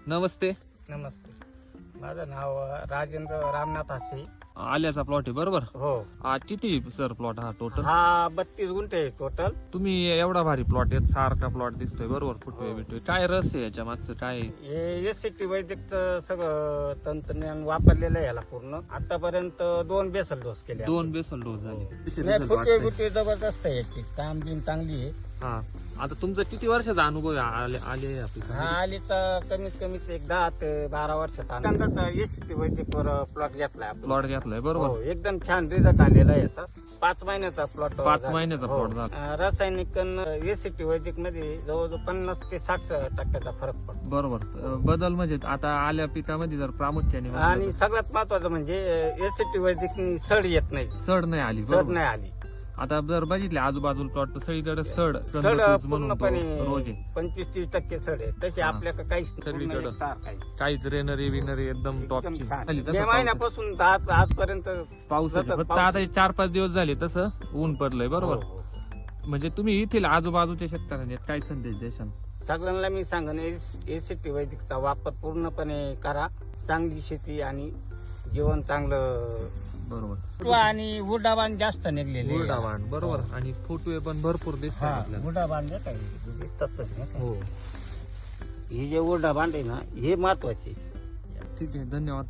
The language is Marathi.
नमस्ते. नमस्ते. माझं नाव राजेंद्र रामनाथ हासे. आल्याचा प्लॉट आहे बरोबर. हो. किती सर प्लॉट हा टोटल? हा 32 गुंठे आहे टोटल. तुम्ही एवढा भारी प्लॉट आहे, सारखा प्लॉट दिसतोय बरोबर. फुटवे हो. बिटवे काय रस आहे याच्या मागचं काय आहे? हे एससीटी वैदिकचं सगळं तंत्रज्ञान वापरलेलं आहे याला पूर्ण. आतापर्यंत 2 बेसल डोस केले. 2 बेसल डोस झाले. नाही, फुटवे गुटे जबरदस्त आहे याची, काम बिन चांगली आहे. हा, आता तुमचा किती वर्षाचा अनुभव आहे आले हा आपल्याला? आली तर कमीत कमीत एक 10 ते 12 वर्षात एससीटी वैदिक वर प्लॉट घेतलाय आपण. प्लॉट घेतलाय बरोबर. हो, एकदम छान रिझल्ट आलेला आहे याचा. 5 महिन्याचा प्लॉट. 5 महिन्याचा प्लॉट झाला. रासायनिक एससीटी वैदिक मध्ये जवळजवळ 50 ते 60% फरक पडतो. बरोबर. बदल म्हणजे आता आल्या पिकामध्ये जर प्रामुख्याने म्हटलं आणि सगळ्यात महत्वाचं म्हणजे एससीटी वैदिक सड येत नाही. तर सड नाही आली सड बरोबर. नाही आली. आता जर बघितले आजूबाजूला प्लॉट तर सगळीकडे सड सड म्हणून तो पूर्णपणे रोज आहे. 25-30% सड आहे. तशी हा. आपल्याकडे काहीच सगळीकडं. पूर्ण एकसारखं आहे. काहीच रेनरी विनरी एकदम एकदम टॉपची छान. झाली. मे तसं महिन्यापासून आजपर्यंत पाऊस सतत फक्त पाऊस. आता 4-5 दिवस झाले तसं ऊन पडलंय बरोबर. हो, हो. म्हणजे तुम्ही येथील आजूबाजूच्या शेतकऱ्यांनी काय संदेश देशाल? सगळ्यांना मी सांगेन एससीटी वैदिकचा वापर पूर्णपणे करा. चांगली शेती आणि जीवन चांगलं. बरोबर. आणि उडाबान जास्त निघलेले. उरडावाण बरोबर. आणि फुटवे पण भरपूर दिसतात आपल्याला. उडाबान जे काही दिसतात नाही का? हो, हे जे उडाबान आहे ना, हे महत्वाचे. ठीक आहे, धन्यवाद.